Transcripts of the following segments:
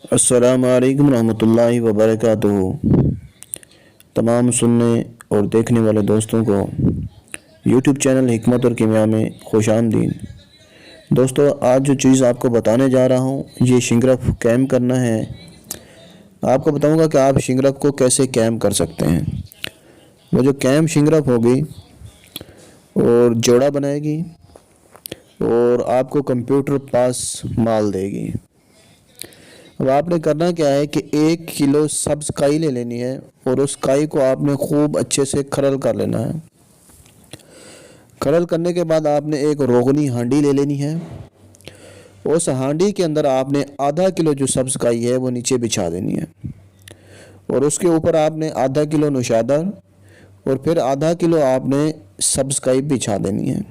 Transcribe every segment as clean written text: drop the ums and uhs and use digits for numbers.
अस्सलाम वालेकुम रहमतुल्लाहि व बरकातुहू। तमाम सुनने और देखने वाले दोस्तों को यूट्यूब चैनल हिकमत और कीमिया में खुश आमदीद। दोस्तों, आज जो चीज़ आपको बताने जा रहा हूँ ये शिंगरफ कैम करना है। आपको बताऊँगा कि आप शिंगरफ को कैसे कैम कर सकते हैं। वो जो कैम शिंगरफ होगी और जोड़ा बनाएगी और आपको कंप्यूटर पास माल देगी। अब आपने करना क्या है कि 1 किलो सब्ज़ काई ले लेनी है और उस काई को आपने खूब अच्छे से खरल कर लेना है। खरल करने के बाद आपने एक रोगनी हांडी ले लेनी है। उस हांडी के अंदर आपने आधा किलो जो सब्ज़ काई है वो नीचे बिछा देनी है और उसके ऊपर आपने आधा किलो नुशादर और फिर आधा किलो आपने सब्ज़ काई बिछा देनी है।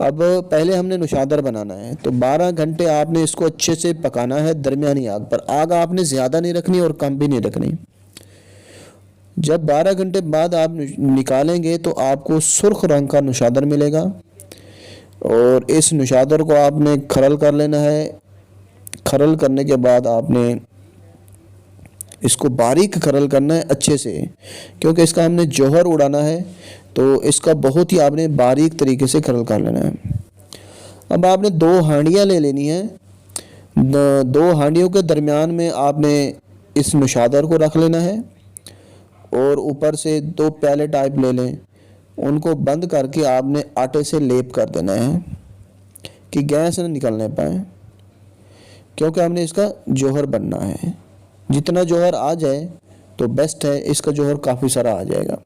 अब पहले हमने नुशादर बनाना है तो 12 घंटे आपने इसको अच्छे से पकाना है दरमियानी आग पर। आग आपने ज़्यादा नहीं रखनी और कम भी नहीं रखनी। जब 12 घंटे बाद आप निकालेंगे तो आपको सुर्ख रंग का नुशादर मिलेगा और इस नुशादर को आपने खरल कर लेना है। खरल करने के बाद आपने इसको बारीक खरल करना है अच्छे से, क्योंकि इसका हमने जौहर उड़ाना है तो इसका बहुत ही आपने बारीक तरीके से खरल कर लेना है। अब आपने 2 हांडियाँ ले लेनी है। 2 हांडियों के दरमियान में आपने इस नुशादर को रख लेना है और ऊपर से 2 प्याले टाइप ले लें। उनको बंद करके आपने आटे से लेप कर देना है कि गैस न निकलने पाए, क्योंकि हमने इसका जौहर बनना है। जितना जौहर आ जाए तो बेस्ट है, इसका जौहर काफ़ी सारा आ जाएगा।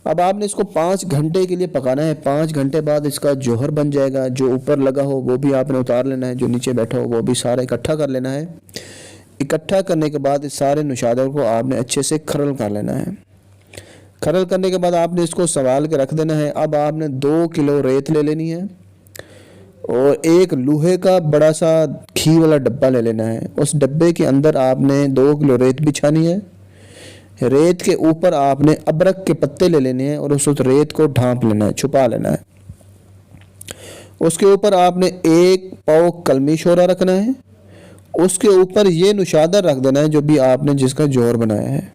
अब आपने इसको 5 घंटे के लिए पकाना है। 5 घंटे बाद इसका जौहर बन जाएगा। जो ऊपर लगा हो वो भी आपने उतार लेना है, जो नीचे बैठा हो वो भी सारा इकट्ठा कर लेना है। इकट्ठा करने के बाद इस सारे नुशादर को आपने अच्छे से खरल कर लेना है। खरल करने के बाद आपने इसको संभाल के रख देना है। अब आपने 2 किलो रेत ले लेनी है और एक लोहे का बड़ा सा घी वाला डब्बा ले लेना है। उस डब्बे के अंदर आपने 2 किलो रेत बिछानी है। रेत के ऊपर आपने अदरक के पत्ते ले लेने हैं और उस रेत को ढांप लेना है, छुपा लेना है। उसके ऊपर आपने 1 पाव कलमी शोरा रखना है। उसके ऊपर ये नुशादर रख देना है जो भी आपने जिसका जौहर बनाया है।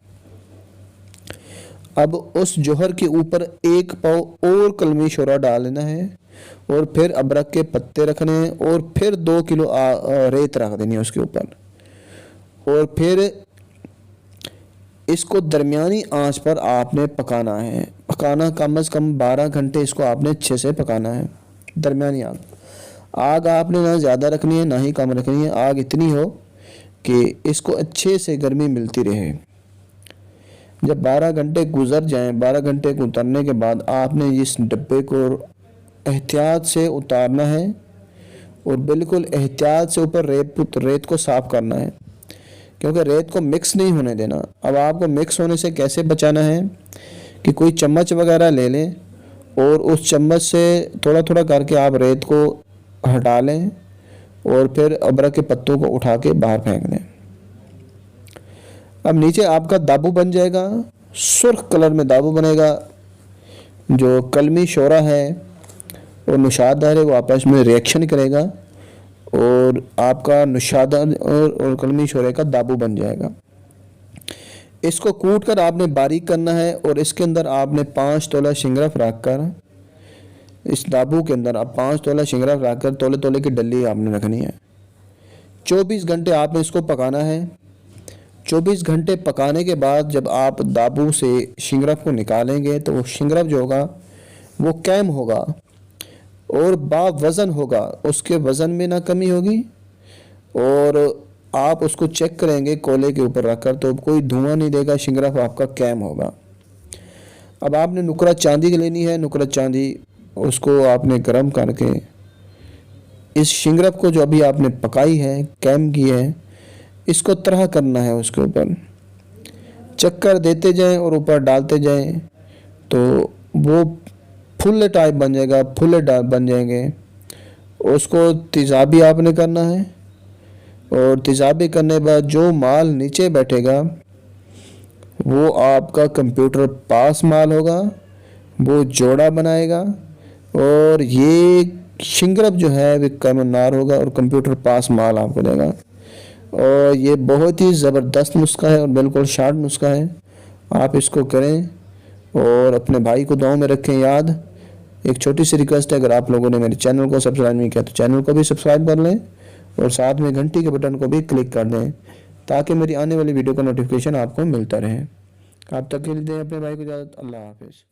अब उस जौहर के ऊपर 1 पाव और कलमी शोरा डाल लेना है और फिर अदरक के पत्ते रखने हैं और फिर 2 किलो रेत रख देनी है उसके ऊपर और फिर इसको दरमियानी आंच पर आपने पकाना है। पकाना कम से कम 12 घंटे इसको आपने अच्छे से पकाना है दरमियानी आग। आग आपने ना ज़्यादा रखनी है ना ही कम रखनी है। आग इतनी हो कि इसको अच्छे से गर्मी मिलती रहे। जब 12 घंटे गुजर जाएं, 12 घंटे को उतरने के बाद आपने इस डब्बे को एहतियात से उतारना है और बिल्कुल एहतियात से ऊपर रेत को साफ़ करना है, क्योंकि रेत को मिक्स नहीं होने देना। अब आपको मिक्स होने से कैसे बचाना है कि कोई चम्मच वगैरह ले लें और उस चम्मच से थोड़ा थोड़ा करके आप रेत को हटा लें और फिर अदरक के पत्तों को उठा के बाहर फेंक दें। अब नीचे आपका दाबू बन जाएगा, सुर्ख कलर में दाबू बनेगा। जो कलमी शोरा है और नुशादर है वो आपस में रिएक्शन करेगा और आपका नुशादर और कलमी शोरे का दाबू बन जाएगा। इसको कूट कर आपने बारीक करना है और इसके अंदर आपने 5 तोला शिंगरफ रख कर इस दाबू के अंदर आप 5 तोला शिंगरफ रख कर तोले तोले की डली आपने रखनी है। 24 घंटे आपने इसको पकाना है। 24 घंटे पकाने के बाद जब आप दाबू से शिंगरफ को निकालेंगे तो वो शिंगरफ जो होगा वो कैम होगा और बावज़न होगा। उसके वज़न में ना कमी होगी और आप उसको चेक करेंगे कोले के ऊपर रखकर तो कोई धुआं नहीं देगा। शिंगरफ आपका कैम होगा। अब आपने नुकरा चांदी लेनी है। नुकरा चांदी उसको आपने गर्म करके इस शिंगरफ को जो अभी आपने पकाई है, कैम की है, इसको तरह करना है। उसके ऊपर चक्कर देते जाएं और ऊपर डालते जाएं तो वो फुल टाइप बन जाएगा, फुल बन जाएंगे। उसको तेज़ाबी आपने करना है और तेज़ाबी करने के बाद जो माल नीचे बैठेगा वो आपका कंप्यूटर पास माल होगा, वो जोड़ा बनाएगा और ये शिंगरफ जो है वो कमनार होगा और कंप्यूटर पास माल आपको देगा। और ये बहुत ही ज़बरदस्त नुस्खा है और बिल्कुल शार्ट नुस्खा है। आप इसको करें और अपने भाई को दुआओं में रखें याद। एक छोटी सी रिक्वेस्ट है, अगर आप लोगों ने मेरे चैनल को सब्सक्राइब नहीं किया तो चैनल को भी सब्सक्राइब कर लें और साथ में घंटी के बटन को भी क्लिक कर दें ताकि मेरी आने वाली वीडियो का नोटिफिकेशन आपको मिलता रहे। आप तक के लिए दें अपने भाई को इजाज़त। अल्लाह हाफिज़।